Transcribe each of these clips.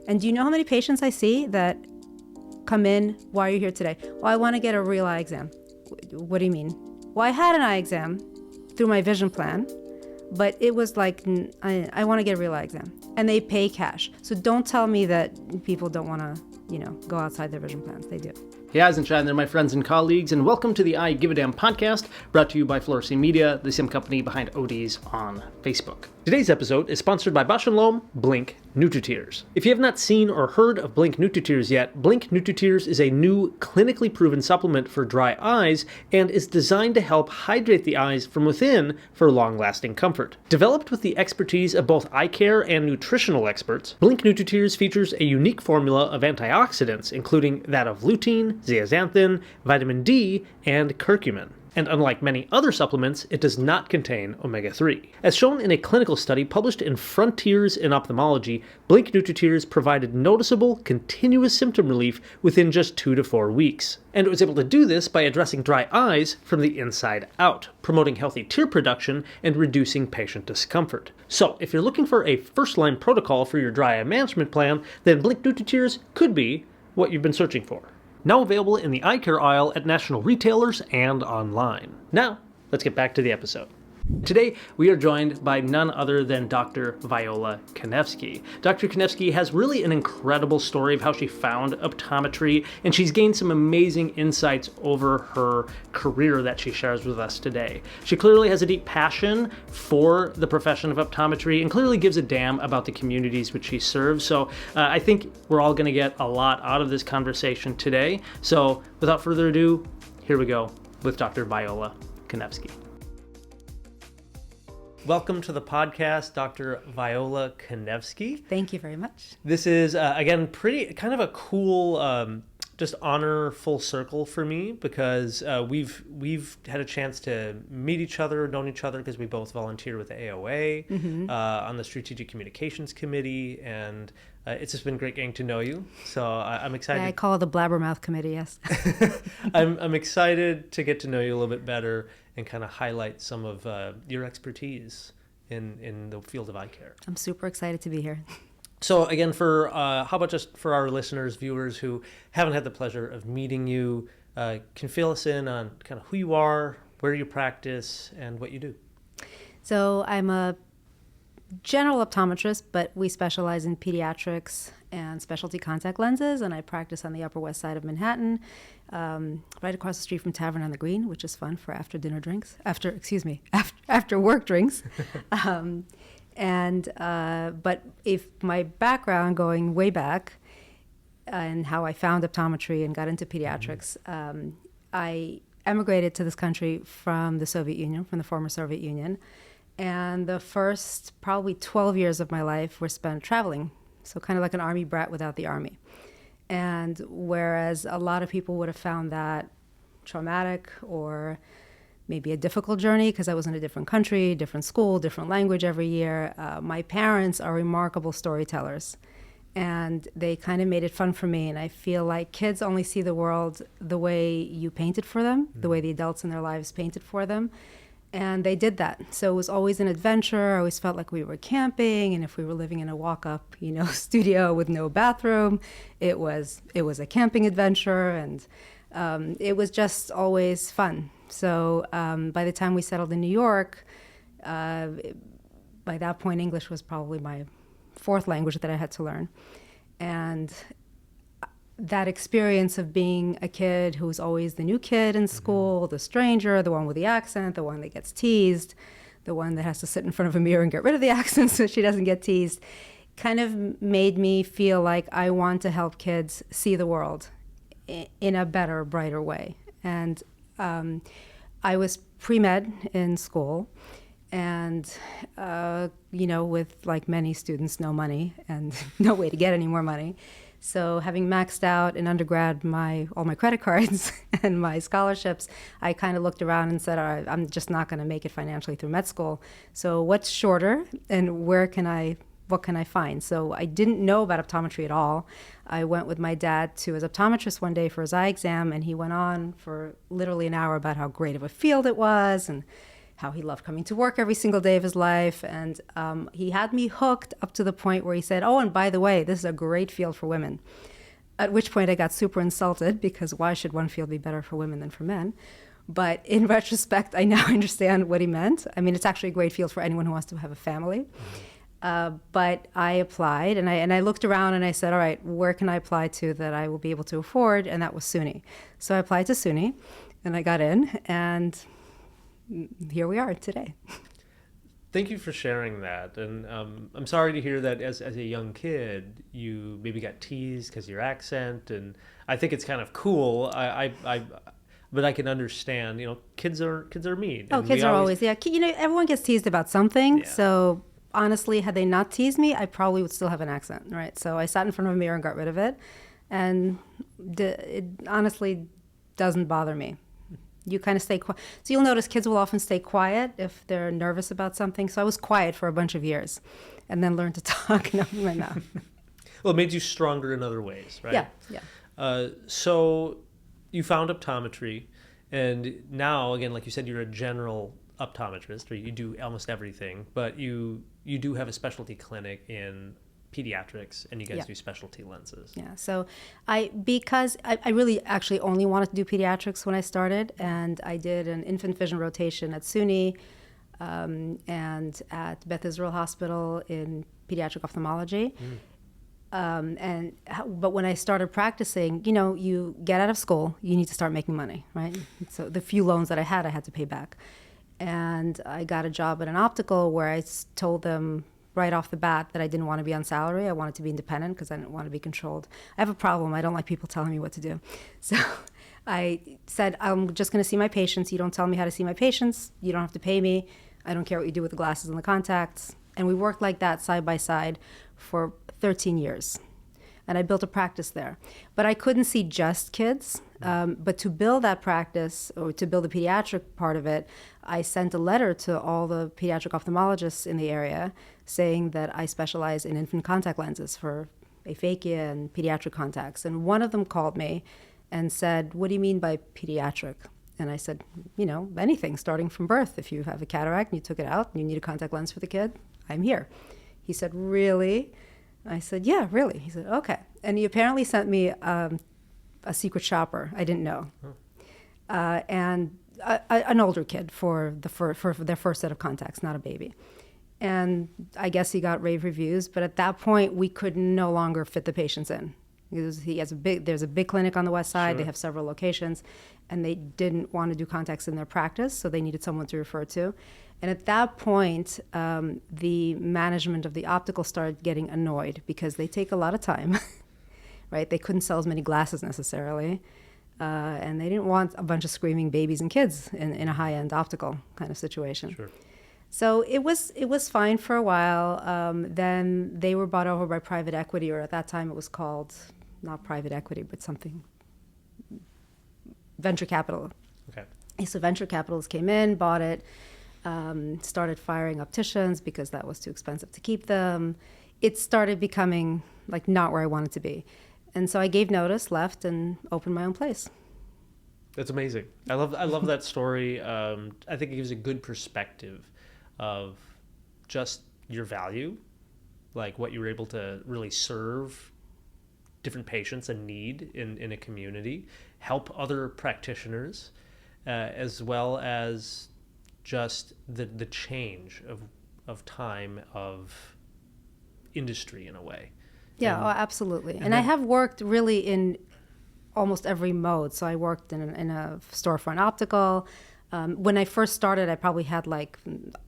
And do you know how many patients I see that come in, why are you here today? Well, I want to get a real eye exam. What do you mean? Well, I had an eye exam through my vision plan, but it was like, I want to get a real eye exam. And they pay cash. So don't tell me that people don't want to, go outside their vision plans. They do. Hey, eyes and shine, they're my friends and colleagues, and welcome to the I Give a Damn podcast, brought to you by Fluorescene Media, the sim company behind ODs on Facebook. Today's episode is sponsored by Bausch & Lomb Blink NutriTears. If you have not seen or heard of Blink NutriTears yet, Blink NutriTears is a new clinically proven supplement for dry eyes and is designed to help hydrate the eyes from within for long-lasting comfort. Developed with the expertise of both eye care and nutritional experts, Blink NutriTears features a unique formula of antioxidants, including that of lutein, zeaxanthin, vitamin D, and curcumin. And unlike many other supplements, it does not contain omega-3. As shown in a clinical study published in Frontiers in Ophthalmology, Blink NutriTears provided noticeable, continuous symptom relief within just 2 to 4 weeks. And it was able to do this by addressing dry eyes from the inside out, promoting healthy tear production and reducing patient discomfort. So, if you're looking for a first-line protocol for your dry eye management plan, then Blink NutriTears could be what you've been searching for. Now available in the eye care aisle at national retailers and online. Now, let's get back to the episode. Today, we are joined by none other than Dr. Viola Kanevsky. Dr. Kanevsky has really an incredible story of how she found optometry, and she's gained some amazing insights over her career that she shares with us today. She clearly has a deep passion for the profession of optometry and clearly gives a damn about the communities which she serves. So I think we're all going to get a lot out of this conversation today. So without further ado, here we go with Dr. Viola Kanevsky. Welcome to the podcast, Dr. Viola Kanevsky. Thank you very much. This is, again, kind of a cool, just honor full circle for me because we've had a chance to meet each other, known each other because we both volunteer with the AOA on the Strategic Communications Committee, and it's just been great getting to know you. So I'm excited. Yeah, I call it the Blabbermouth Committee, yes. I'm excited to get to know you a little bit better and kind of highlight some of your expertise in the field of eye care. I'm super excited to be here. So again, how about just for our listeners, viewers who haven't had the pleasure of meeting you, can fill us in on kind of who you are, where you practice, and what you do. So I'm a general optometrist, but we specialize in pediatrics and specialty contact lenses, and I practice on the Upper West Side of Manhattan, right across the street from Tavern on the Green, which is fun for after work drinks. But if my background going way back and how I found optometry and got into pediatrics, I emigrated to this country from the Soviet Union, from the former Soviet Union. And the first probably 12 years of my life were spent traveling. So kind of like an army brat without the army. And whereas a lot of people would have found that traumatic or maybe a difficult journey because I was in a different country, different school, different language every year, my parents are remarkable storytellers. And they kind of made it fun for me. And I feel like kids only see the world the way you painted for them, the way the adults in their lives painted for them. And they did that. So it was always an adventure. I always felt like we were camping. And if we were living in a walk-up, studio with no bathroom, it was a camping adventure. And it was just always fun. So by the time we settled in New York, by that point, English was probably my fourth language that I had to learn. And that experience of being a kid who was always the new kid in school, the stranger, the one with the accent, the one that gets teased, the one that has to sit in front of a mirror and get rid of the accent so she doesn't get teased, kind of made me feel like I want to help kids see the world in a better, brighter way. And I was pre-med in school and, with like many students, no money and no way to get any more money. So having maxed out in undergrad all my credit cards and my scholarships, I kind of looked around and said, all right, I'm just not going to make it financially through med school. So what's shorter and what can I find? So I didn't know about optometry at all. I went with my dad to his optometrist one day for his eye exam, and he went on for literally an hour about how great of a field it was and how he loved coming to work every single day of his life. And he had me hooked up to the point where he said, oh, and by the way, this is a great field for women. At which point I got super insulted, because why should one field be better for women than for men? But in retrospect, I now understand what he meant. I mean, it's actually a great field for anyone who wants to have a family. But I applied, and I looked around and I said, all right, where can I apply to that I will be able to afford? And that was SUNY. So I applied to SUNY, and I got in, and here we are today. Thank you for sharing that. And I'm sorry to hear that as a young kid, you maybe got teased because of your accent. And I think it's kind of cool. But I can understand, kids are mean. Oh, kids are always, yeah. Everyone gets teased about something. Yeah. So honestly, had they not teased me, I probably would still have an accent, right? So I sat in front of a mirror and got rid of it. And it honestly doesn't bother me. You kind of stay quiet. So you'll notice kids will often stay quiet if they're nervous about something. So I was quiet for a bunch of years and then learned to talk and open my mouth. Well, it made you stronger in other ways, right? Yeah. So you found optometry, and now, again, like you said, you're a general optometrist, or you do almost everything, but you do have a specialty clinic in pediatrics, and you guys do specialty lenses. Yeah, so because I really actually only wanted to do pediatrics when I started, and I did an infant vision rotation at SUNY and at Beth Israel Hospital in pediatric ophthalmology. But when I started practicing, you get out of school, you need to start making money, right? So the few loans that I had to pay back. And I got a job at an optical where I told them right off the bat that I didn't want to be on salary. I wanted to be independent because I didn't want to be controlled. I have a problem. I don't like people telling me what to do. So I said, I'm just going to see my patients. You don't tell me how to see my patients. You don't have to pay me. I don't care what you do with the glasses and the contacts. And we worked like that side by side for 13 years. And I built a practice there. But I couldn't see just kids. But to build that practice, or to build the pediatric part of it, I sent a letter to all the pediatric ophthalmologists in the area saying that I specialize in infant contact lenses for aphakia and pediatric contacts. And one of them called me and said, what do you mean by pediatric? And I said, anything starting from birth. If you have a cataract and you took it out and you need a contact lens for the kid, I'm here. He said, really? I said, yeah, really. He said, okay. And he apparently sent me a secret shopper. I didn't know. And an older kid for their first set of contacts, not a baby. And I guess he got rave reviews, but at that point, we could no longer fit the patients in. There's a big clinic on the west side. Sure. They have several locations, and they didn't want to do contacts in their practice, so they needed someone to refer to. And at that point, the management of the optical started getting annoyed because they take a lot of time, right? They couldn't sell as many glasses necessarily, and they didn't want a bunch of screaming babies and kids in a high-end optical kind of situation. Sure. So it was fine for a while. Then they were bought over by private equity, or at that time it was called not private equity, but something, venture capital. Okay. So venture capitalists came in, bought it, started firing opticians because that was too expensive to keep them. It started becoming like not where I wanted to be. And so I gave notice, left, and opened my own place. That's amazing. I love that story. I think it gives a good perspective of just your value, like what you were able to really serve different patients in need in a community, help other practitioners, as well as just the change of time of industry in a way. Yeah, absolutely. And I have worked really in almost every mode. So I worked in a storefront optical. When I first started, I probably had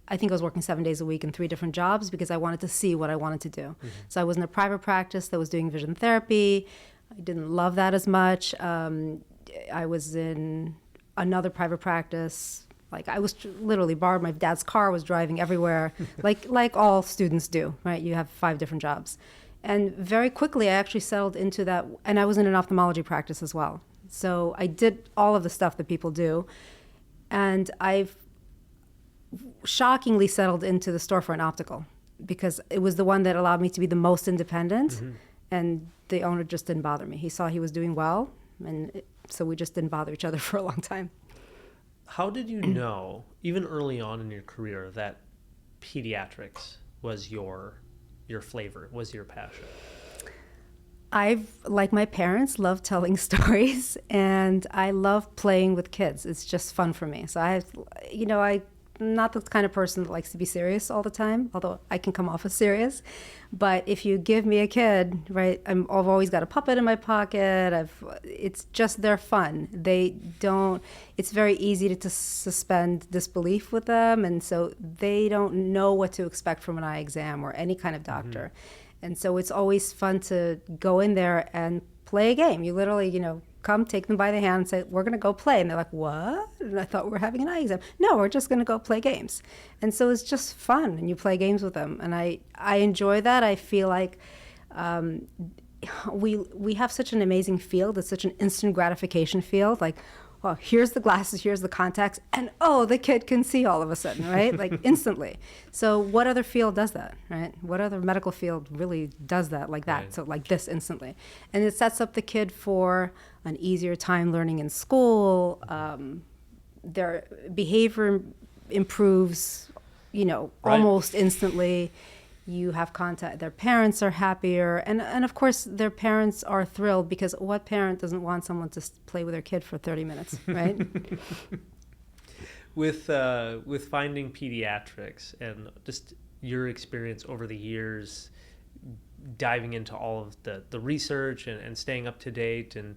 I think I was working 7 days a week in 3 different jobs because I wanted to see what I wanted to do. Mm-hmm. So I was in a private practice that was doing vision therapy. I didn't love that as much. I was in another private practice. I was literally borrowed my dad's car, was driving everywhere, like all students do, right? You have 5 different jobs. And very quickly, I actually settled into that. And I was in an ophthalmology practice as well. So I did all of the stuff that people do. And I've shockingly settled into the storefront optical because it was the one that allowed me to be the most independent. Mm-hmm. And the owner just didn't bother me. He saw he was doing well. And so we just didn't bother each other for a long time. How did you know, even early on in your career, that pediatrics was your flavor, was your passion? I've, like my parents, love telling stories, and I love playing with kids. It's just fun for me. So I'm not the kind of person that likes to be serious all the time, although I can come off as serious. But if you give me a kid, right, I've always got a puppet in my pocket. It's just they're fun. It's very easy to suspend disbelief with them, and so they don't know what to expect from an eye exam or any kind of doctor. And so it's always fun to go in there and play a game. You literally, come take them by the hand and say, we're going to go play. And they're like, what? And I thought we were having an eye exam. No, we're just going to go play games. And so it's just fun, and you play games with them. And I enjoy that. I feel like we have such an amazing field. It's such an instant gratification field. Like, well, here's the glasses, here's the contacts, and the kid can see all of a sudden, right? Like instantly. So what other field does that, right? What other medical field really does that like that? Right. So like this instantly. And it sets up the kid for an easier time learning in school. Their behavior improves, right. Almost instantly. You have contact, their parents are happier, and of course their parents are thrilled, because what parent doesn't want someone to play with their kid for 30 minutes, right? With finding pediatrics and just your experience over the years, diving into all of the research and staying up to date and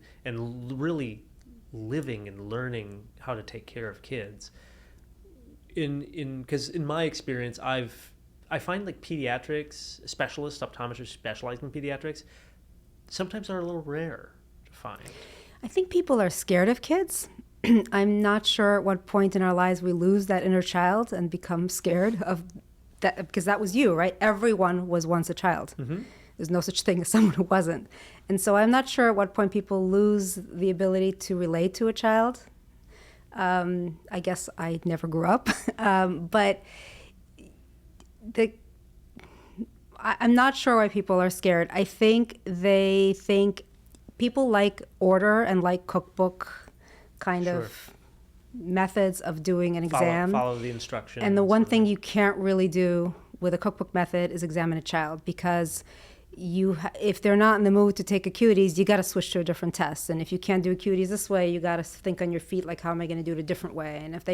really living and learning how to take care of kids, because in my experience I find like pediatrics specialists, optometrists specializing in pediatrics, sometimes are a little rare to find. I think people are scared of kids. I'm not sure at what point in our lives we lose that inner child and become scared of that, because that was you, right? Everyone was once a child. Mm-hmm. There's no such thing as someone who wasn't. And so I'm not sure at what point people lose the ability to relate to a child. I guess I never grew up, but I'm not sure why people are scared. I think they think people like order and like cookbook kind Sure. of methods of doing an exam. Follow the instructions. And the one thing you can't really do with a cookbook method is examine a child, because if they're not in the mood to take acuities, you got to switch to a different test. And if you can't do acuities this way, you got to think on your feet, like, how am I going to do it a different way? And if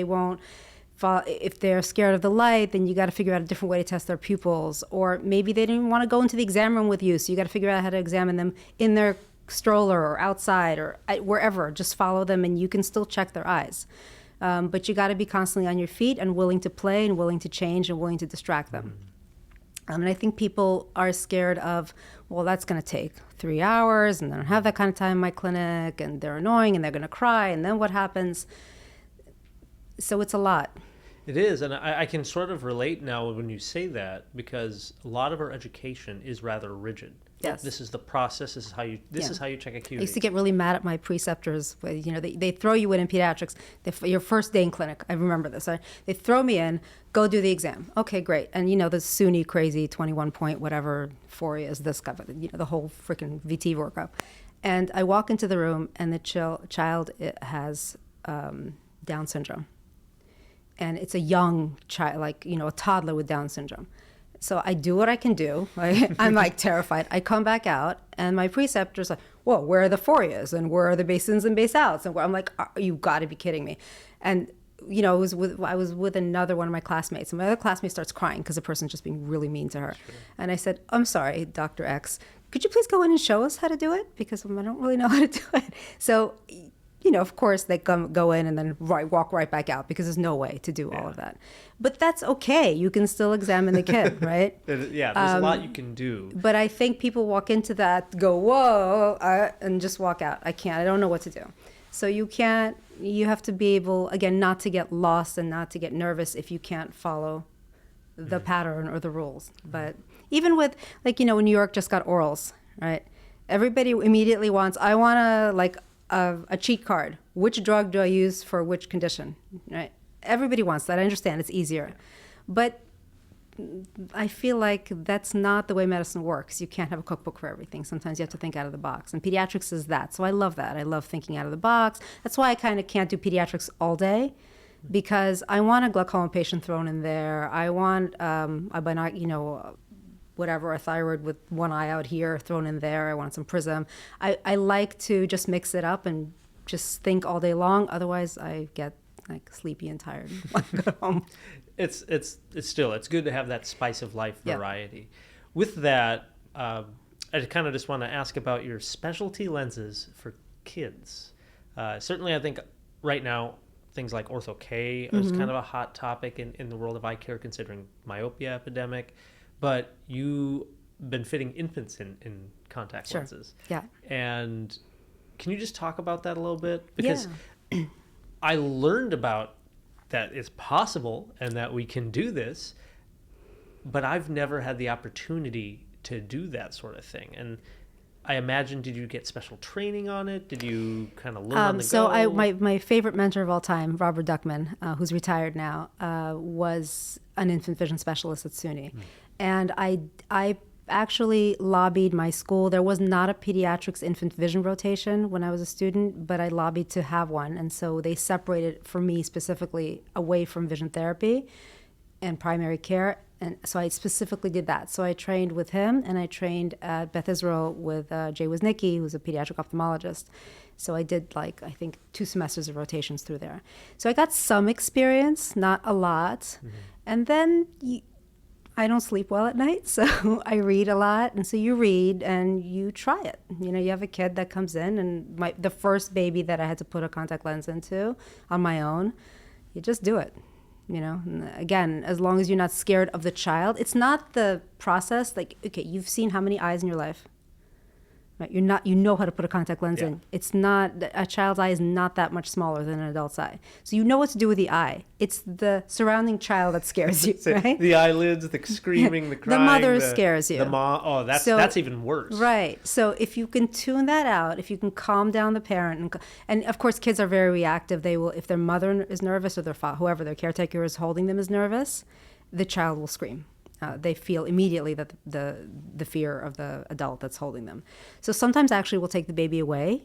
they're scared of the light, then you got to figure out a different way to test their pupils. Or maybe they didn't want to go into the exam room with you, so you got to figure out how to examine them in their stroller or outside or wherever. Just follow them, and you can still check their eyes. But you got to be constantly on your feet and willing to play and willing to change and willing to distract them. And I think people are scared of, well, that's going to take 3 hours, and I don't have that kind of time in my clinic, and they're annoying, and they're going to cry, and then what happens? So it's a lot. It is, and I can sort of relate now when you say that, because a lot of our education is rather rigid. Yes. This is the process. This is how you check acuity. I used to get really mad at my preceptors. They throw you in pediatrics. Your first day in clinic, I remember this. They throw me in, go do the exam. Okay, great. And the SUNY crazy 21 point whatever 4 is this guy, the whole freaking VT workup. And I walk into the room, and the child has Down syndrome. And it's a young child, a toddler with Down syndrome. So I do what I can do. I'm terrified. I come back out, and my preceptor's like, whoa, where are the forias? And where are the base ins and base outs? And I'm like, you got to be kidding me. And, I was with another one of my classmates, and my other classmate starts crying because the person's just being really mean to her. Sure. And I said, I'm sorry, Dr. X, could you please go in and show us how to do it? Because I don't really know how to do it. So, of course, they go in and then walk right back out, because there's no way to do all of that. But that's okay. You can still examine the kid, right? There's a lot you can do. But I think people walk into that, go, whoa, and just walk out. I don't know what to do. So you have to be able, again, not to get lost and not to get nervous if you can't follow the pattern or the rules. But even with, when New York just got orals, right? Everybody immediately wants, I want a cheat card. Which drug do I use for which condition, right? Everybody wants that. I understand it's easier. But I feel like that's not the way medicine works. You can't have a cookbook for everything. Sometimes you have to think out of the box. And pediatrics is that. So I love that. I love thinking out of the box. That's why I kind of can't do pediatrics all day, because I want a glaucoma patient thrown in there. I want whatever, a thyroid with one eye out here thrown in there. I want some prism. I like to just mix it up and just think all day long. Otherwise, I get like sleepy and tired when I go home. It's good to have that spice of life variety. With that, I kind of just want to ask about your specialty lenses for kids. Certainly, I think right now things like ortho K is kind of a hot topic in the world of eye care, considering myopia epidemic. But you've been fitting infants in contact lenses. Yeah. And can you just talk about that a little bit? Because I learned about that it's possible and that we can do this, but I've never had the opportunity to do that sort of thing. And I imagine, did you get special training on it? Did you kind of learn on the go? My favorite mentor of all time, Robert Duckman, who's retired now, was an infant vision specialist at SUNY. And I actually lobbied my school. There was not a pediatrics infant vision rotation when I was a student, but I lobbied to have one. And so they separated for me specifically away from vision therapy and primary care. And so I specifically did that. So I trained with him, and I trained at Beth Israel with Jay Wisnicki, who's a pediatric ophthalmologist. So I did I think 2 semesters of rotations through there. So I got some experience, not a lot. And then I don't sleep well at night, so I read a lot. And so you read and you try it. You have a kid that comes in, and the first baby that I had to put a contact lens into on my own, you just do it. And again, as long as you're not scared of the child, it's not the process. Like, okay, you've seen how many eyes in your life, right? You know how to put a contact lens in. It's not, a child's eye is not that much smaller than an adult's eye. So you know what to do with the eye. It's the surrounding child that scares you, right? The eyelids, the screaming, the crying. The mother scares you. The mom, that's even worse. Right. So if you can tune that out, if you can calm down the parent, and of course kids are very reactive. They will, if their mother is nervous or their whoever their caretaker is holding them is nervous, the child will scream. They feel immediately that the fear of the adult that's holding them. So sometimes actually we'll take the baby away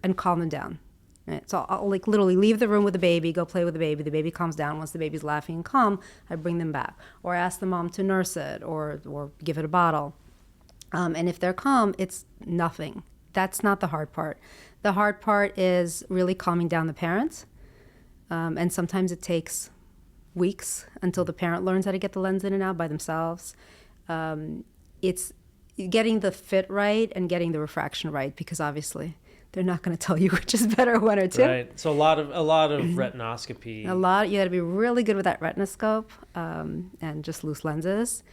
and calm them down. Right? So I'll literally leave the room with the baby, go play with the baby. The baby calms down. Once the baby's laughing and calm, I bring them back. Or I ask the mom to nurse it or give it a bottle. And if they're calm, it's nothing. That's not the hard part. The hard part is really calming down the parents. And sometimes it takes weeks until the parent learns how to get the lens in and out by themselves. It's getting the fit right and getting the refraction right, because obviously they're not going to tell you which is better, one or two. Right. So a lot of retinoscopy. You got to be really good with that retinoscope and just loose lenses.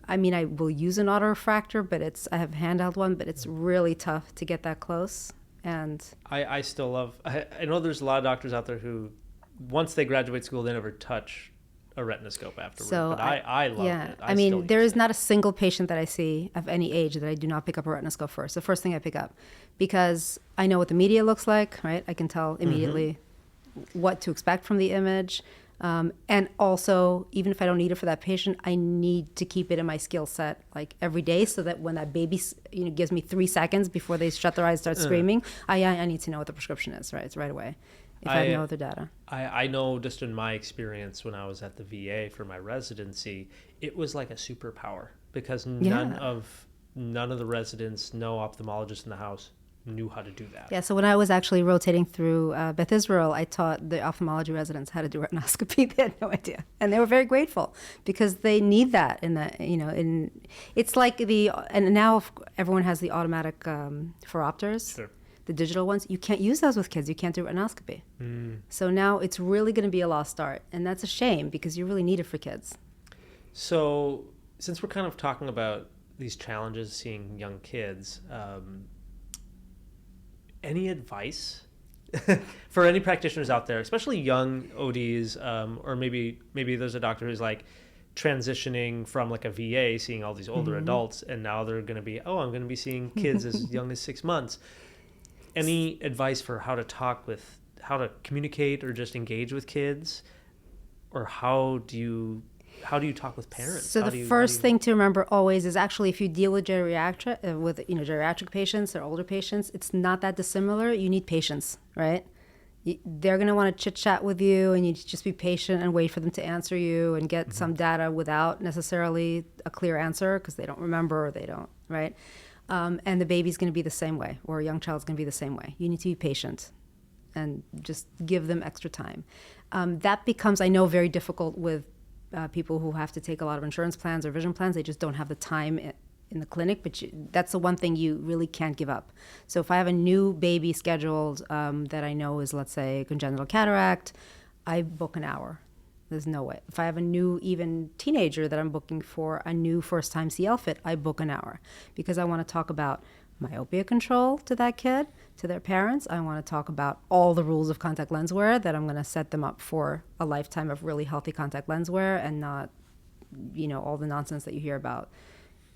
I mean, I will use an autorefractor, but I have a handheld one, but it's really tough to get that close. And I still love. I know there's a lot of doctors out there who, once they graduate school, they never touch a retinoscope afterwards. So but I love it. I mean, there is not a single patient that I see of any age that I do not pick up a retinoscope first. The first thing I pick up, because I know what the media looks like, right? I can tell immediately what to expect from the image. And also, even if I don't need it for that patient, I need to keep it in my skill set every day, so that when that baby gives me 3 seconds before they shut their eyes and start screaming, I need to know what the prescription is, right? It's right away. If I have no other data. I know, just in my experience when I was at the VA for my residency, it was like a superpower, because none of the residents, no ophthalmologists in the house knew how to do that. Yeah, so when I was actually rotating through Beth Israel, I taught the ophthalmology residents how to do retinoscopy. They had no idea, and they were very grateful, because they need that it's like and now everyone has the automatic phoropters. Sure. The digital ones, you can't use those with kids. You can't do retinoscopy. So now it's really going to be a lost art, and that's a shame, because you really need it for kids. So since we're kind of talking about these challenges seeing young kids, any advice for any practitioners out there, especially young ODs, or maybe there's a doctor who's transitioning from a VA, seeing all these older adults, and now they're going to be, I'm going to be seeing kids as young as 6 months. Any advice for how to communicate or just engage with kids, or how do you talk with parents? So the first thing to remember always is, actually, if you deal with geriatric patients or older patients, it's not that dissimilar. You need patience, right? They're going to want to chit chat with you, and you just be patient and wait for them to answer you and get some data without necessarily a clear answer because they don't remember or they don't, right? And the baby's going to be the same way, or a young child's going to be the same way. You need to be patient and just give them extra time. That becomes, I know, very difficult with people who have to take a lot of insurance plans or vision plans. They just don't have the time in the clinic, but that's the one thing you really can't give up. So if I have a new baby scheduled that I know is, let's say, congenital cataract, I book an hour. There's no way. If I have a new, even teenager that I'm booking for a new first-time CL fit, I book an hour because I want to talk about myopia control to that kid, to their parents. I want to talk about all the rules of contact lens wear, that I'm going to set them up for a lifetime of really healthy contact lens wear and not, all the nonsense that you hear about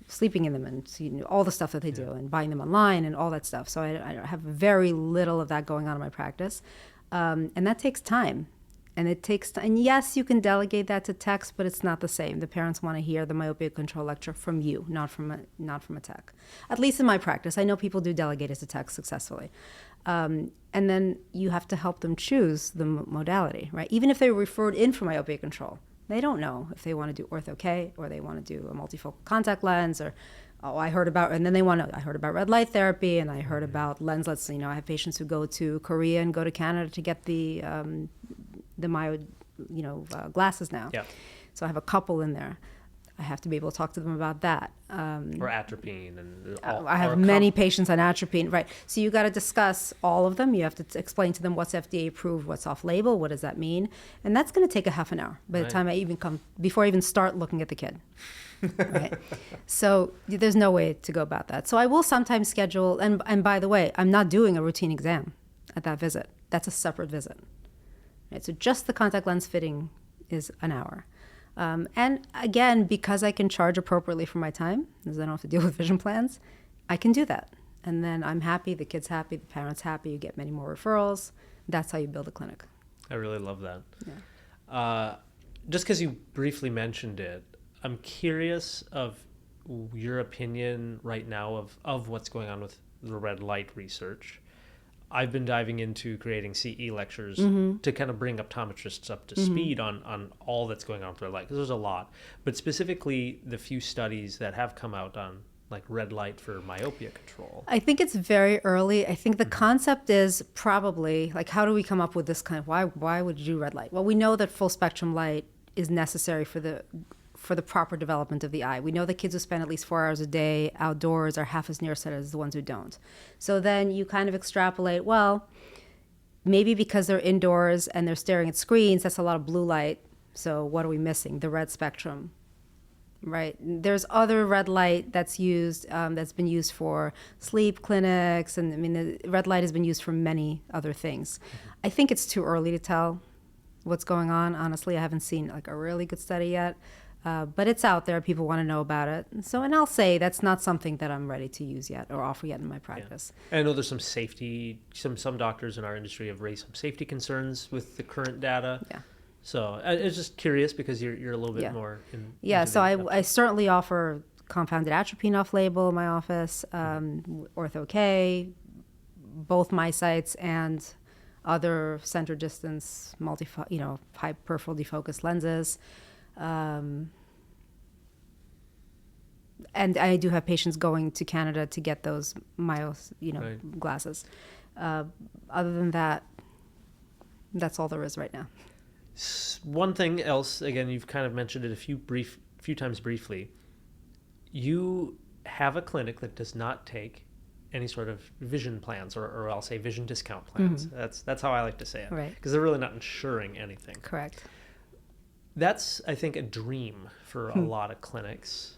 sleeping in them and all the stuff that they do and buying them online and all that stuff. So I have very little of that going on in my practice. And that takes time. And it takes time. And yes, you can delegate that to techs, but it's not the same. The parents want to hear the myopia control lecture from you, not from a tech. At least in my practice, I know people do delegate it to techs successfully. And then you have to help them choose the modality, right? Even if they were referred in for myopia control, they don't know if they want to do ortho-K or they want to do a multifocal contact lens or, I heard about red light therapy and I heard about lenslets. I have patients who go to Korea and go to Canada to get the myo, glasses now. Yeah. So I have a couple in there. I have to be able to talk to them about that. Or atropine. I have many patients on atropine, right. So you got to discuss all of them. You have to explain to them what's FDA approved, what's off label, what does that mean? And that's going to take a half an hour by the time before I even start looking at the kid. Right. So there's no way to go about that. So I will sometimes schedule, and by the way, I'm not doing a routine exam at that visit. That's a separate visit. Right. So just the contact lens fitting is an hour. And again, because I can charge appropriately for my time, because I don't have to deal with vision plans, I can do that. And then I'm happy, the kid's happy, the parent's happy, you get many more referrals. That's how you build a clinic. I really love that. Yeah. Just because you briefly mentioned it, I'm curious of your opinion right now of what's going on with the red light research. I've been diving into creating CE lectures to kind of bring optometrists up to speed on all that's going on with red light, because there's a lot. But specifically, the few studies that have come out on like red light for myopia control. I think it's very early. I think the concept is probably, like, how do we come up with this kind of, why would you do red light? Well, we know that full spectrum light is necessary for the proper development of the eye. We know that kids who spend at least 4 hours a day outdoors are half as nearsighted as the ones who don't. So then you kind of extrapolate, well, maybe because they're indoors and they're staring at screens, that's a lot of blue light. So what are we missing? The red spectrum, right? There's other red light that's used, that's been used for sleep clinics. And I mean, the red light has been used for many other things. I think it's too early to tell what's going on. Honestly, I haven't seen like a really good study yet. But it's out there. People want to know about it. And I'll say that's not something that I'm ready to use yet or offer yet in my practice. Yeah. I know there's some safety, some doctors in our industry have raised some safety concerns with the current data. Yeah. So I was just curious because you're a little bit more in. Yeah, so I certainly offer compounded atropine off-label in my office, ortho-K, both my sites and other center distance, high peripheral defocus lenses. And I do have patients going to Canada to get those glasses. Other than that, that's all there is right now. One thing else, again, you've kind of mentioned it a few times briefly. You have a clinic that does not take any sort of vision plans, or I'll say vision discount plans. That's how I like to say it, right? Because they're really not insuring anything. Correct. That's, I think, a dream for a lot of clinics,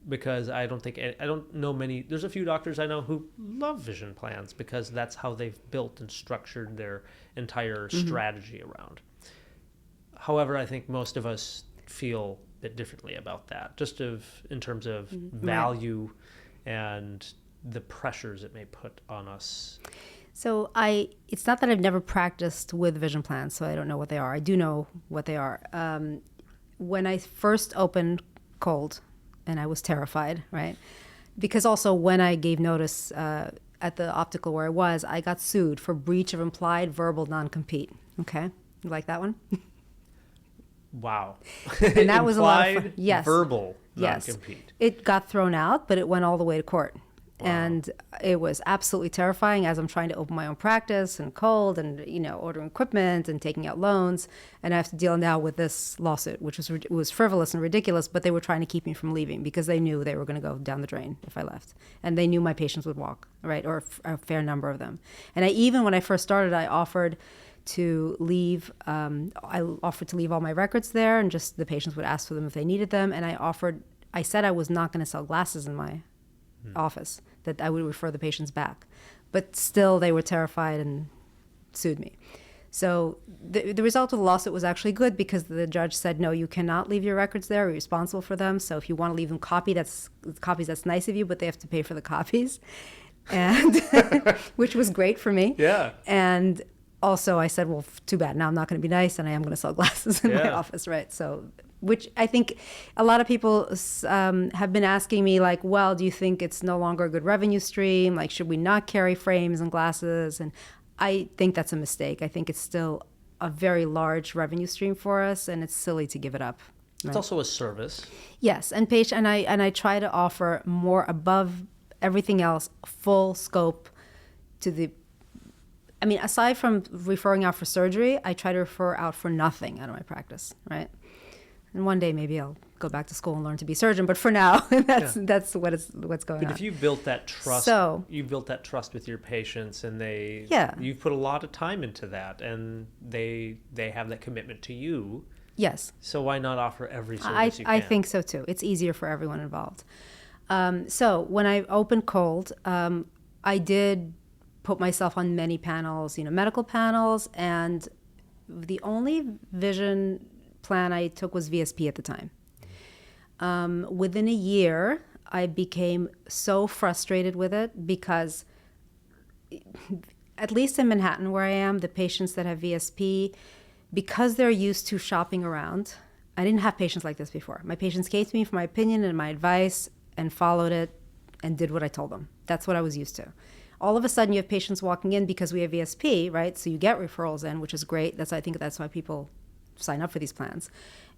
because I don't know many. There's a few doctors I know who love vision plans because that's how they've built and structured their entire strategy around. However, I think most of us feel a bit differently about that, just in terms of value and the pressures it may put on us. So it's not that I've never practiced with vision plans, so I don't know what they are. I do know what they are. When I first opened cold, and I was terrified, right? Because also when I gave notice, at the optical where I was, I got sued for breach of implied verbal non-compete. Okay, you like that one? Wow. And that was a lot of fun. Yes. Verbal non-compete. It got thrown out, but it went all the way to court. Wow. And it was absolutely terrifying as I'm trying to open my own practice and cold and, ordering equipment and taking out loans. And I have to deal now with this lawsuit, which was frivolous and ridiculous, but they were trying to keep me from leaving because they knew they were going to go down the drain if I left. And they knew my patients would walk, right? Or a fair number of them. And when I first started, I offered to leave. I offered to leave all my records there, and just the patients would ask for them if they needed them. And I said I was not going to sell glasses in my office, that I would refer the patients back. But still, they were terrified and sued me. So the result of the lawsuit was actually good because the judge said, no, you cannot leave your records there. You're responsible for them. So if you want to leave them copies, that's nice of you, but they have to pay for the copies, and which was great for me. Yeah. And also I said, well, too bad. Now I'm not going to be nice, and I am going to sell glasses in my office, right? So, which I think a lot of people have been asking me, like, well, do you think it's no longer a good revenue stream? Like, should we not carry frames and glasses? And I think that's a mistake. I think it's still a very large revenue stream for us, and it's silly to give it up. Right? It's also a service. Yes, and I try to offer more above everything else, full scope to the. I mean, aside from referring out for surgery, I try to refer out for nothing out of my practice, right? And one day maybe I'll go back to school and learn to be a surgeon. But for now, that's what's going on. But if you built that trust, you built that trust with your patients, and you've put a lot of time into that, and they have that commitment to you. Yes. So why not offer every service you can? I think so too. It's easier for everyone involved. So when I opened Cold, I did put myself on many panels, medical panels, and the only vision plan I took was VSP at the time. Within a year, I became so frustrated with it because, at least in Manhattan where I am, the patients that have VSP, because they're used to shopping around, I didn't have patients like this before. My patients came to me for my opinion and my advice and followed it and did what I told them. That's what I was used to. All of a sudden, you have patients walking in because we have VSP, right? So you get referrals in, which is great. I think that's why people sign up for these plans.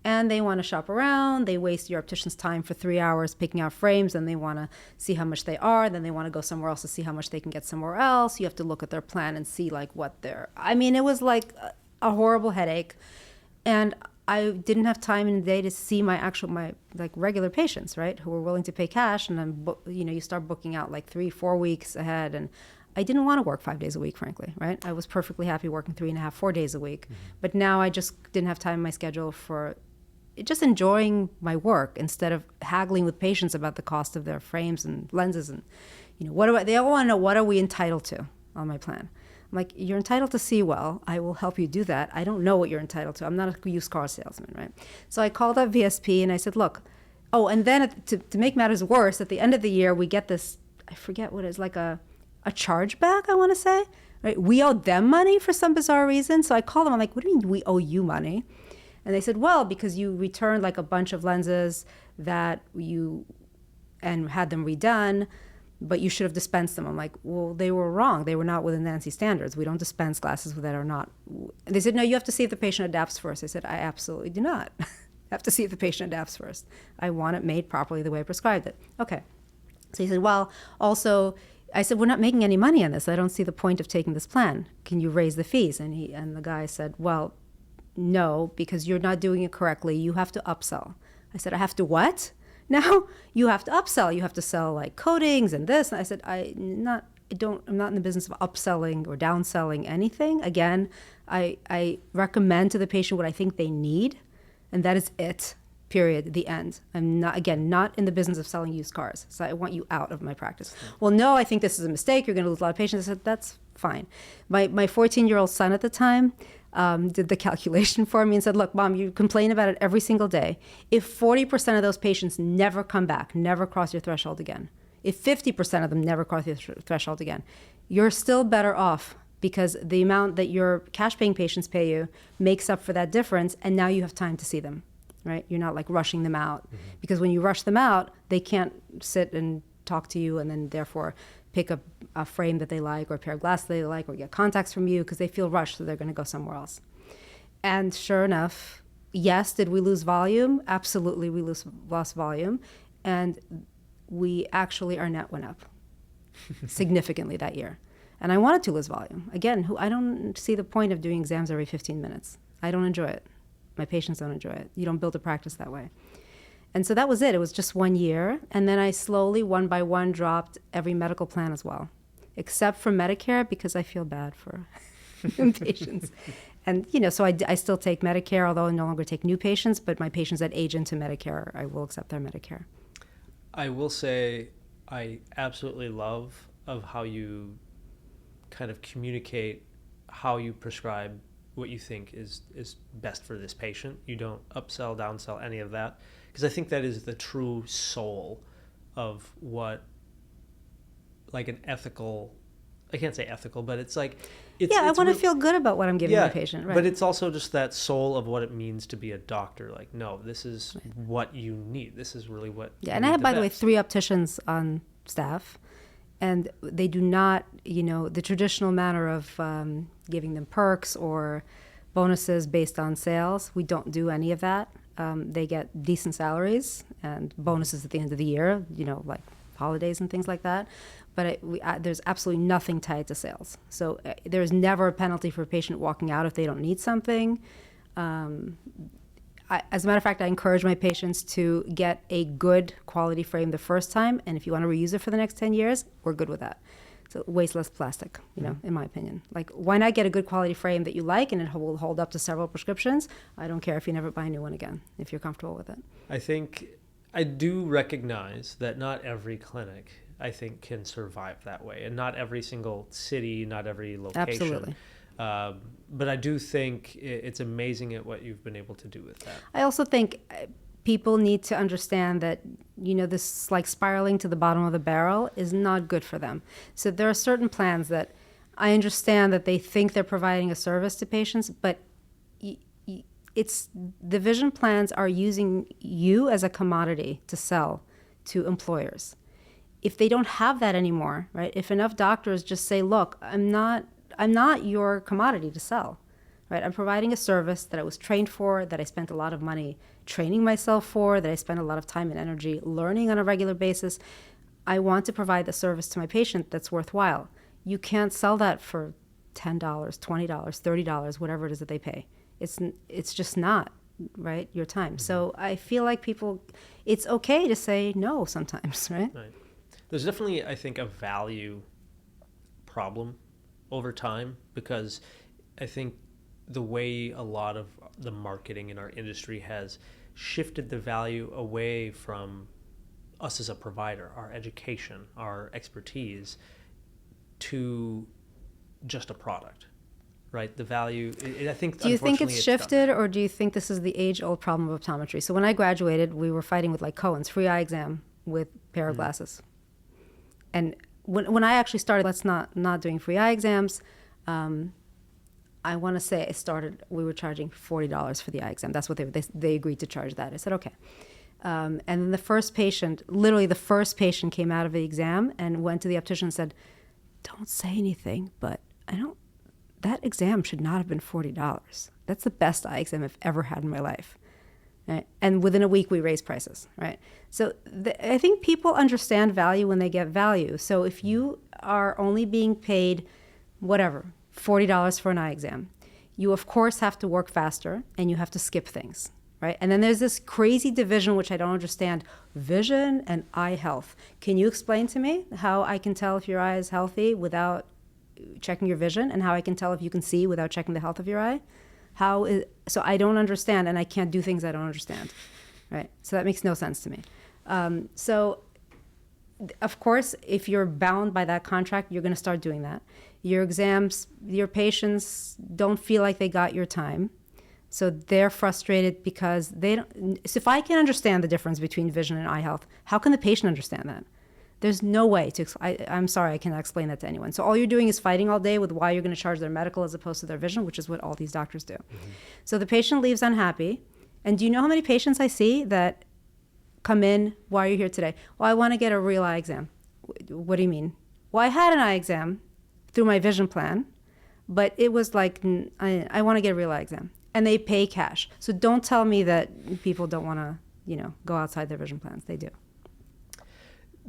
And they want to shop around. They waste your optician's time for 3 hours picking out frames, and they want to see how much they are. Then they want to go somewhere else to see how much they can get somewhere else. You have to look at their plan and see what they're... I mean, it was like a horrible headache. And I didn't have time in the day to see my regular patients, right, who were willing to pay cash. And then, you start booking out 3-4 weeks ahead. And I didn't want to work 5 days a week, frankly, right? I was perfectly happy working 3.5, 4 days a week. Mm-hmm. But now I just didn't have time in my schedule for just enjoying my work instead of haggling with patients about the cost of their frames and lenses. And, they all want to know, what are we entitled to on my plan? I'm like, you're entitled to see well. I will help you do that. I don't know what you're entitled to. I'm not a used car salesman, right? So I called up VSP and I said, look, and then to make matters worse, at the end of the year, we get this, I forget what it is, like a chargeback, I want to say, right? We owe them money for some bizarre reason. So I called them. I'm like, what do you mean we owe you money? And they said, well, because you returned a bunch of lenses and had them redone, but you should have dispensed them. I'm like, well, they were wrong. They were not within the ANSI standards. We don't dispense glasses that are not. And they said, no, you have to see if the patient adapts first. I said, I absolutely do not. I have to see if the patient adapts first. I want it made properly the way I prescribed it. Okay. So he said, well, also, I said, we're not making any money on this. I don't see the point of taking this plan. Can you raise the fees? And the guy said, well, no, because you're not doing it correctly. You have to upsell. I said, I have to what? Now you have to upsell. You have to sell coatings and this. And I said, I'm not in the business of upselling or downselling anything. Again, I recommend to the patient what I think they need, and that is it. Period. The end. I'm not in the business of selling used cars. So I want you out of my practice. Well, no, I think this is a mistake. You're going to lose a lot of patients. I said, that's fine. My 14-year-old son at the time did the calculation for me and said, look, Mom, you complain about it every single day. If 40% of those patients never come back, never cross your threshold again, if 50% of them never cross your threshold again, you're still better off because the amount that your cash-paying patients pay you makes up for that difference, and now you have time to see them, right? You're not rushing them out. Mm-hmm. Because when you rush them out, they can't sit and talk to you and then therefore pick a frame that they like or a pair of glasses they like or get contacts from you because they feel rushed, so they're going to go somewhere else. And sure enough, yes, did we lose volume? Absolutely, we lost volume. And our net went up significantly that year. And I wanted to lose volume. Again, I don't see the point of doing exams every 15 minutes. I don't enjoy it. My patients don't enjoy it. You don't build a practice that way. And so that was it. It was just 1 year. And then I slowly, one by one, dropped every medical plan as well, except for Medicare, because I feel bad for patients. And, so I still take Medicare, although I no longer take new patients, but my patients that age into Medicare, I will accept their Medicare. I will say I absolutely love of how you kind of communicate how you prescribe what you think is best for this patient. You don't upsell, downsell, any of that. Because I think that is the true soul of what, like an ethical, I can't say ethical, but it's like... I want to feel good about what I'm giving my patient, right? But it's also just that soul of what it means to be a doctor. Like, no, this is what you need. This is really what Yeah, and I have, by the way, 3 opticians on staff. And they do not, the traditional manner of giving them perks or bonuses based on sales. We don't do any of that. They get decent salaries and bonuses at the end of the year, like holidays and things like that. But there's absolutely nothing tied to sales. So there's never a penalty for a patient walking out if they don't need something. As a matter of fact, I encourage my patients to get a good quality frame the first time. And if you want to reuse it for the next 10 years, we're good with that. So waste less plastic, in my opinion. Like, why not get a good quality frame that you like and it will hold up to several prescriptions? I don't care if you never buy a new one again, if you're comfortable with it. I think I do recognize that not every clinic, I think, can survive that way. And not every single city, not every location. Absolutely. But I do think it's amazing at what you've been able to do with that. I also think people need to understand that, this like spiraling to the bottom of the barrel is not good for them. So there are certain plans that I understand that they think they're providing a service to patients, but the vision plans are using you as a commodity to sell to employers. If they don't have that anymore, right? If enough doctors just say, look, I'm not your commodity to sell, right? I'm providing a service that I was trained for, that I spent a lot of money training myself for, that I spent a lot of time and energy learning on a regular basis. I want to provide the service to my patient that's worthwhile. You can't sell that for $10, $20, $30, whatever it is that they pay. It's just not, right, your time. So I feel like it's okay to say no sometimes, right? Right. There's definitely, I think, a value problem over time, because I think the way a lot of the marketing in our industry has shifted the value away from us as a provider, our education, our expertise, to just a product, right? The value, I think. Do you think it's shifted, or do you think this is the age-old problem of optometry? So when I graduated, we were fighting with like Cohen's free eye exam with a pair of glasses. And when I actually started, let's not doing free eye exams, I want to say we were charging $40 for the eye exam. That's what they agreed to charge that. I said, okay. And then literally the first patient came out of the exam and went to the optician and said, don't say anything, but that exam should not have been $40. That's the best eye exam I've ever had in my life. Right? And within a week, we raised prices, right? So I think people understand value when they get value. So if you are only being paid, whatever, $40 for an eye exam, you of course have to work faster and you have to skip things, right? And then there's this crazy division, which I don't understand, vision and eye health. Can you explain to me how I can tell if your eye is healthy without checking your vision, and how I can tell if you can see without checking the health of your eye? So I don't understand, and I can't do things I don't understand, right? So that makes no sense to me. So, of course, if you're bound by that contract, you're going to start doing that. Your exams, your patients don't feel like they got your time, so they're frustrated because they don't. So if I can understand the difference between vision and eye health, how can the patient understand that? There's no way to. I'm sorry, I cannot explain that to anyone. So all you're doing is fighting all day with why you're going to charge their medical as opposed to their vision, which is what all these doctors do. Mm-hmm. So the patient leaves unhappy. And do you know how many patients I see that come in? Why are you here today? Well, I want to get a real eye exam. What do you mean? Well, I had an eye exam through my vision plan, but it was like, I want to get a real eye exam. And they pay cash. So don't tell me that people don't want to, go outside their vision plans. They do.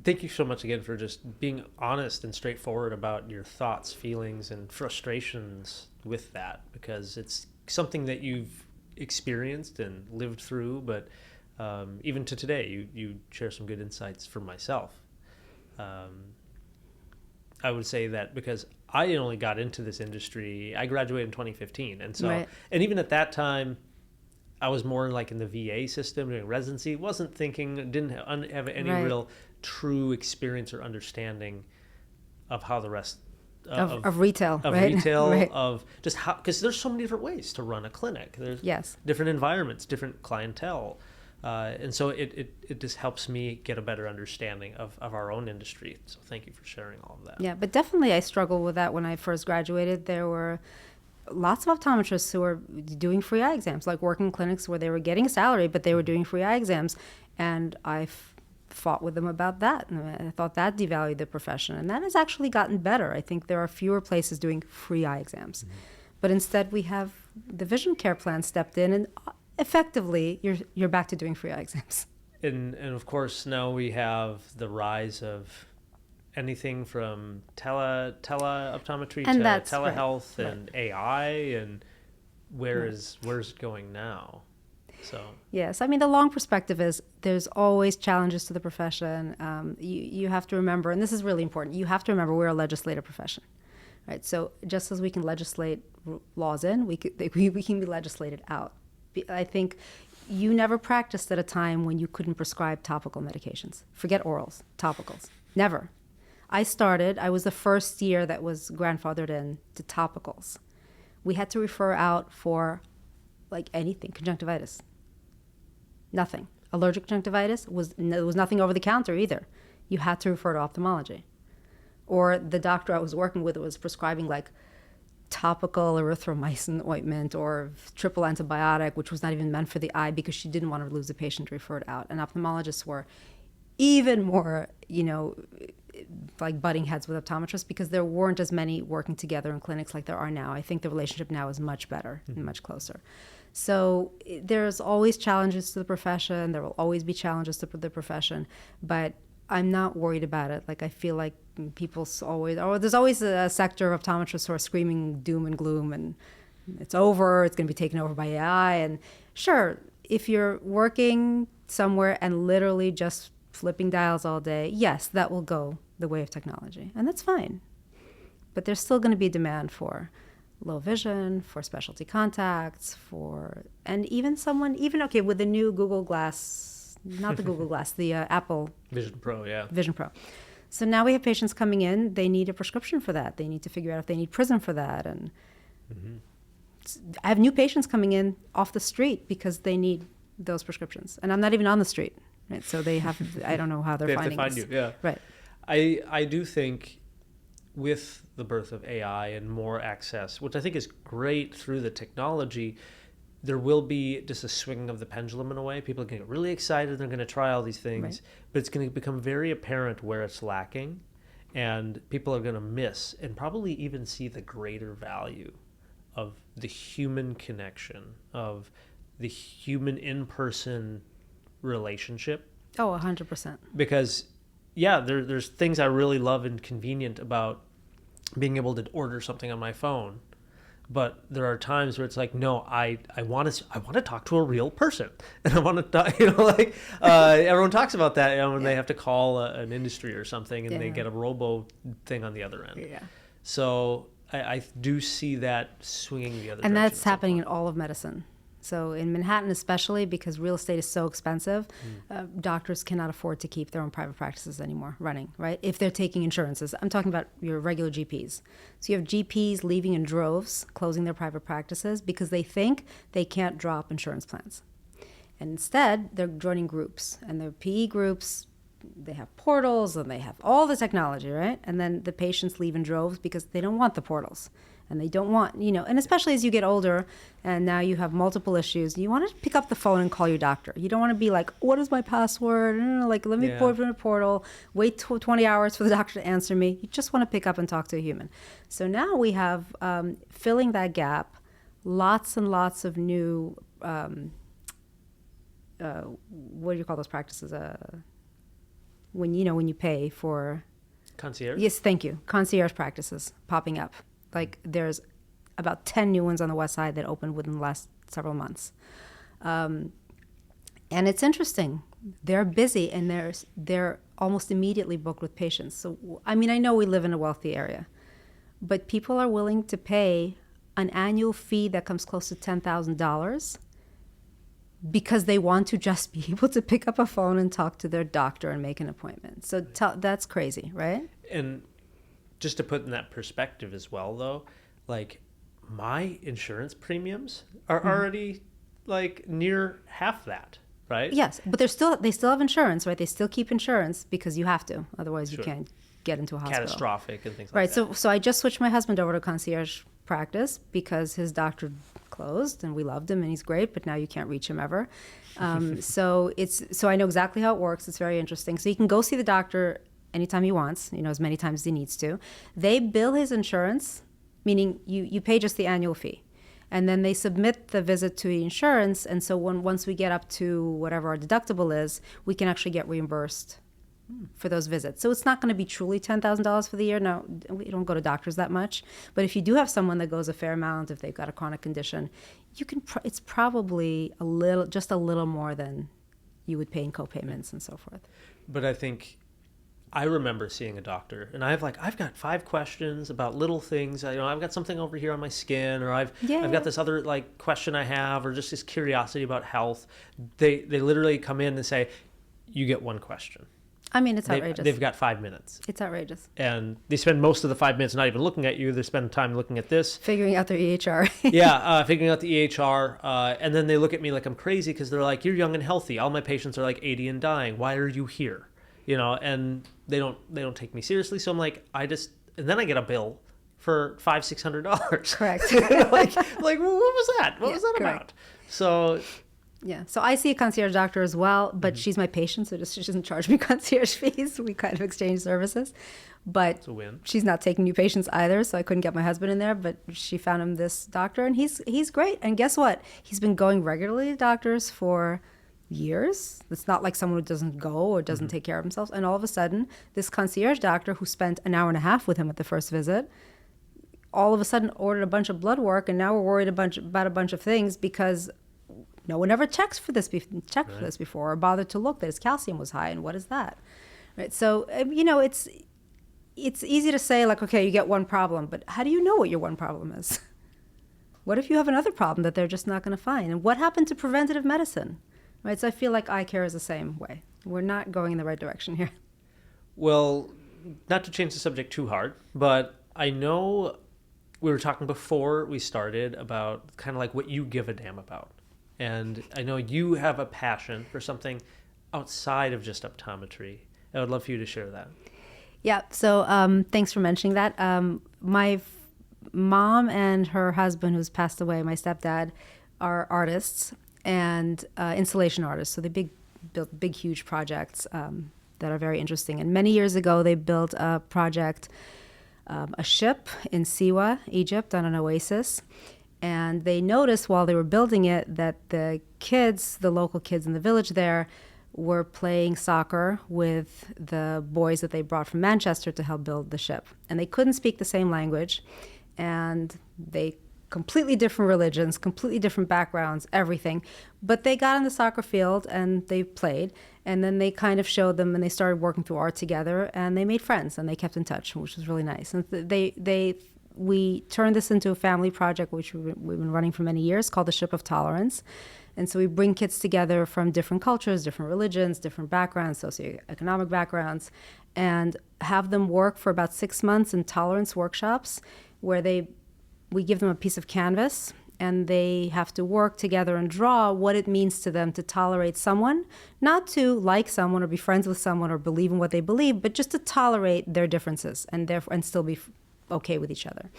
Thank you so much again for just being honest and straightforward about your thoughts, feelings, and frustrations with that, because it's something that you've experienced and lived through, but even to today, you share some good insights for myself. I would say that because I only got into this industry, I graduated in 2015. And so, Right. And even at that time, I was more like in the VA system doing residency, didn't have any Right. real true experience or understanding of how the rest Of retail, of right? retail, Right. of just how, because there's so many different ways to run a clinic. There's Yes. different environments, different clientele. And so it just helps me get a better understanding of our own industry. So thank you for sharing all of that. Yeah, but definitely I struggled with that when I first graduated. There were lots of optometrists who were doing free eye exams, like working clinics where they were getting a salary, but they were doing free eye exams. And I fought with them about that. And I thought that devalued the profession. And that has actually gotten better. I think there are fewer places doing free eye exams. Mm-hmm. But instead we have the vision care plan stepped in, and effectively you're back to doing free eye exams. And of course now we have the rise of anything from teleoptometry And to that's telehealth right. and AI, and where's it going now? So Yes, I mean the long perspective is there's always challenges to the profession. You have to remember, and this is really important. You have to remember we're a legislative profession, right? So just as we can legislate laws in, we can be legislated out. I think you never practiced at a time when you couldn't prescribe topical medications. Forget orals, topicals. Never. I was the first year that was grandfathered in to topicals. We had to refer out for like anything, conjunctivitis. Nothing. Allergic conjunctivitis there was nothing over the counter either. You had to refer to ophthalmology. Or the doctor I was working with was prescribing like topical erythromycin ointment or triple antibiotic, which was not even meant for the eye because she didn't want to lose the patient referred out. And ophthalmologists were even more, like butting heads with optometrists because there weren't as many working together in clinics like there are now. I think the relationship now is much better and much closer. So there's always challenges to the profession. There will always be challenges to the profession, but I'm not worried about it. Like I feel like there's always a sector of optometrists who are screaming doom and gloom and it's over, it's going to be taken over by AI. And sure, if you're working somewhere and literally just flipping dials all day, yes, that will go the way of technology. And that's fine. But there's still going to be demand for low vision, for specialty contacts, and even with the new Google Glass, not the Google Glass, the Apple Vision Pro, yeah. Vision Pro. So now we have patients coming in, they need a prescription for that. They need to figure out if they need Prism for that. And I have new patients coming in off the street because they need those prescriptions. And I'm not even on the street, right? So they have, I don't know how they're finding have to us. find you, yeah. Right. I do think with the birth of AI and more access, which I think is great through the technology, there will be just a swinging of the pendulum in a way. People are going to get really excited. They're going to try all these things, Right. but it's going to become very apparent where it's lacking, and people are going to miss and probably even see the greater value of the human connection, of the human in-person relationship. Oh, 100%. Because there's things I really love and convenient about being able to order something on my phone, but there are times where it's like, no, I want to talk to a real person, and I want to talk, everyone talks about that, when they have to call an industry or something, and they get a robo thing on the other end. Yeah. So I do see that swinging the other direction. And that's at some happening in point. all of medicine. So in Manhattan especially, because real estate is so expensive, doctors cannot afford to keep their own private practices anymore running, right? If they're taking insurances. I'm talking about your regular GPs. So you have GPs leaving in droves, closing their private practices because they think they can't drop insurance plans. And instead, they're joining groups. And the PE groups, they have portals and they have all the technology, right? And then the patients leave in droves because they don't want the portals. And they don't want, and especially as you get older and now you have multiple issues, you want to pick up the phone and call your doctor. You don't want to be like, what is my password? Like, let me put it in a portal, wait 20 hours for the doctor to answer me. You just want to pick up and talk to a human. So now we have, filling that gap, lots and lots of new, what do you call those practices? When you pay for... Concierge? Yes, thank you. Concierge practices popping up. Like there's about 10 new ones on the West Side that opened within the last several months. And it's interesting. They're busy and they're almost immediately booked with patients. So, I know we live in a wealthy area, but people are willing to pay an annual fee that comes close to $10,000 because they want to just be able to pick up a phone and talk to their doctor and make an appointment. So that's crazy, right? And just to put in that perspective as well, though, like my insurance premiums are already like near half that, right? Yes, but they still have insurance, right? They still keep insurance because you have to. Otherwise, you can't get into a hospital. Catastrophic and things like right. that. So I just switched my husband over to concierge practice because his doctor closed and we loved him and he's great, but now you can't reach him ever. So I know exactly how it works. It's very interesting. So he can go see the doctor anytime he wants, as many times as he needs to. They bill his insurance, meaning you pay just the annual fee. And then they submit the visit to the insurance. And so once we get up to whatever our deductible is, we can actually get reimbursed for those visits. So it's not going to be truly $10,000 for the year. No, we don't go to doctors that much. But if you do have someone that goes a fair amount, if they've got a chronic condition, you can. It's probably just a little more than you would pay in co-payments and so forth. But I think I remember seeing a doctor, and I've got 5 questions about little things. I've got something over here on my skin, or I've got this other question I have, or just this curiosity about health. They literally come in and say, "You get 1 question." It's outrageous. They've got 5 minutes. It's outrageous. And they spend most of the 5 minutes not even looking at you. They spend time looking at this. Figuring out their EHR. Figuring out the EHR. And then they look at me like I'm crazy because they're like, "You're young and healthy. All my patients are like 80 and dying. Why are you here?" And they don't take me seriously. So I'm like, and then I get a bill for $500-$600. Correct. like what was that? What was that correct. about? So... Yeah, so I see a concierge doctor as well, but she's my patient, so she doesn't charge me concierge fees. We kind of exchange services. But it's a win. She's not taking new patients either, so I couldn't get my husband in there, but she found him this doctor, and he's great. And guess what? He's been going regularly to doctors for years. It's not like someone who doesn't go or doesn't take care of themselves. And all of a sudden, this concierge doctor who spent an hour and a half with him at the first visit, all of a sudden ordered a bunch of blood work, and now we're worried about a bunch of things because no one ever checked for this before or bothered to look that his calcium was high. And what is that? Right. So, it's easy to say like, okay, you get one problem, but how do you know what your one problem is? What if you have another problem that they're just not going to find? And what happened to preventative medicine? Right. So I feel like eye care is the same way. We're not going in the right direction here. Well, not to change the subject too hard, but I know we were talking before we started about kind of like what you give a damn about. And I know you have a passion for something outside of just optometry. I would love for you to share that. Yeah, so thanks for mentioning that. My mom and her husband, who's passed away, my stepdad, are artists and installation artists. So they built big, huge projects that are very interesting. And many years ago, they built a project, a ship in Siwa, Egypt, on an oasis. And they noticed while they were building it that the local kids in the village there, were playing soccer with the boys that they brought from Manchester to help build the ship. And they couldn't speak the same language. And they completely different religions, completely different backgrounds, everything. But they got on the soccer field and they played. And then they kind of showed them and they started working through art together and they made friends and they kept in touch, which was really nice. And we turned this into a family project, which we've been running for many years, called the Ship of Tolerance. And so we bring kids together from different cultures, different religions, different backgrounds, socioeconomic backgrounds, and have them work for about 6 months in tolerance workshops where we give them a piece of canvas and they have to work together and draw what it means to them to tolerate someone, not to like someone or be friends with someone or believe in what they believe, but just to tolerate their differences and still be okay with each other.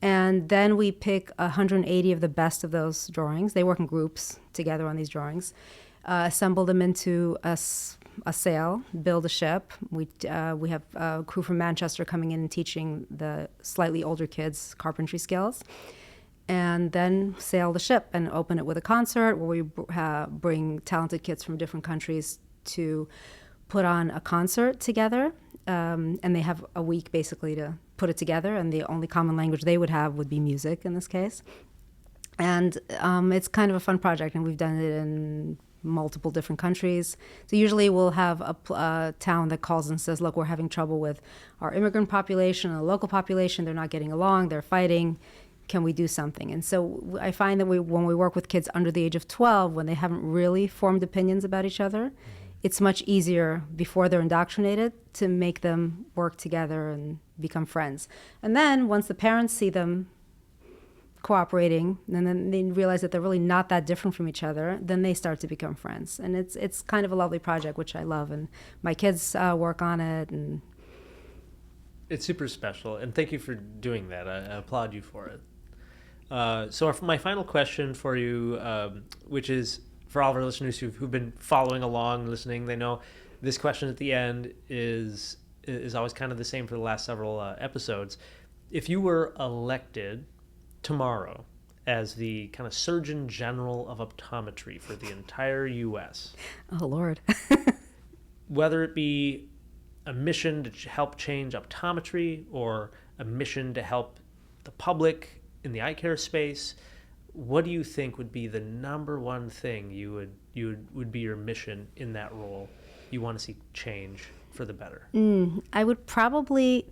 And then we pick 180 of the best of those drawings. They work in groups together on these drawings. Assemble them into a sail, build a ship. We have a crew from Manchester coming in and teaching the slightly older kids carpentry skills. And then sail the ship and open it with a concert where we bring talented kids from different countries to put on a concert together. And they have a week basically to put it together. And the only common language they would have would be music in this case. And it's kind of a fun project. And we've done it in multiple different countries. So usually we'll have a town that calls and says, look, we're having trouble with our immigrant population and the local population. They're not getting along. They're fighting. Can we do something? And so I find that when we work with kids under the age of 12, when they haven't really formed opinions about each other, it's much easier before they're indoctrinated to make them work together and become friends. And then once the parents see them cooperating, and then they realize that they're really not that different from each other, then they start to become friends. And it's kind of a lovely project, which I love. And my kids work on it. And it's super special. And thank you for doing that. I applaud you for it. So my final question for you, which is for all of our listeners who've been following along, listening, they know this question at the end is always kind of the same for the last several episodes. If you were elected tomorrow as the kind of Surgeon General of Optometry for the entire U.S., oh, Lord. whether it be a mission to help change optometry or a mission to help the public in the eye care space, what do you think would be the number one thing you would be your mission in that role you want to see change for the better? I would probably,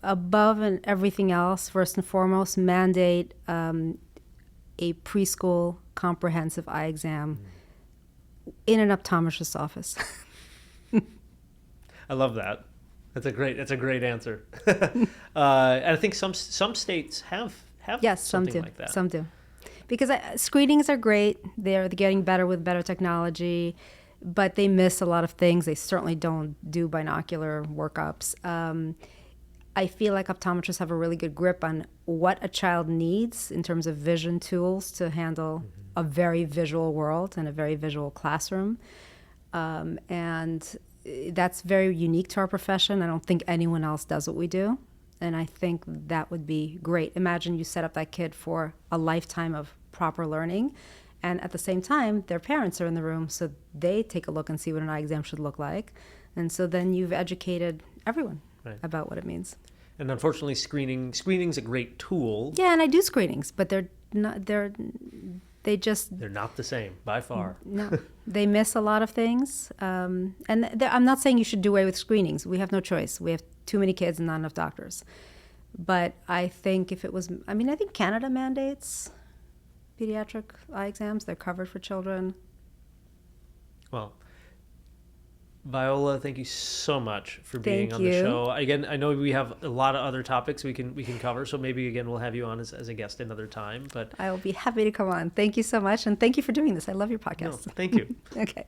above and everything else, first and foremost, mandate a preschool comprehensive eye exam in an optometrist's office. I love that. That's a great answer. And I think some states have yes, something some do. like that. Some do. Because screenings are great. They're getting better with better technology, but they miss a lot of things. They certainly don't do binocular workups. I feel like optometrists have a really good grip on what a child needs in terms of vision tools to handle a very visual world and a very visual classroom. And that's very unique to our profession. I don't think anyone else does what we do. And I think that would be great. Imagine you set up that kid for a lifetime of proper learning. And at the same time, their parents are in the room, so they take a look and see what an eye exam should look like. And so then you've educated everyone about what it means. And unfortunately, screening's a great tool. Yeah, and I do screenings, but they're not the same by far. No, they miss a lot of things. And I'm not saying you should do away with screenings. We have no choice. We have too many kids and not enough doctors. But I think I think Canada mandates pediatric eye exams. They're covered for children. Well, Viola, thank you so much for being on the show. Again, I know we have a lot of other topics we can cover, so maybe again we'll have you on as a guest another time. But I will be happy to come on. Thank you so much, and thank you for doing this. I love your podcast. No, thank you. Okay.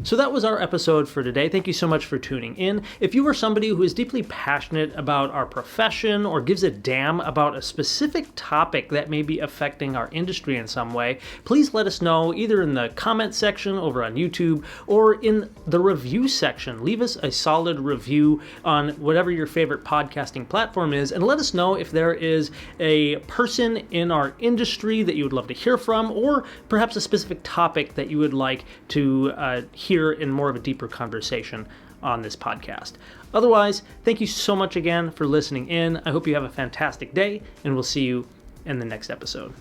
So that was our episode for today. Thank you so much for tuning in. If you are somebody who is deeply passionate about our profession or gives a damn about a specific topic that may be affecting our industry in some way, please let us know either in the comment section over on YouTube or in the review section. Leave us a solid review on whatever your favorite podcasting platform is, and let us know if there is a person in our industry that you would love to hear from, or perhaps a specific topic that you would like to hear in more of a deeper conversation on this podcast. Otherwise, thank you so much again for listening in. I hope you have a fantastic day, and we'll see you in the next episode.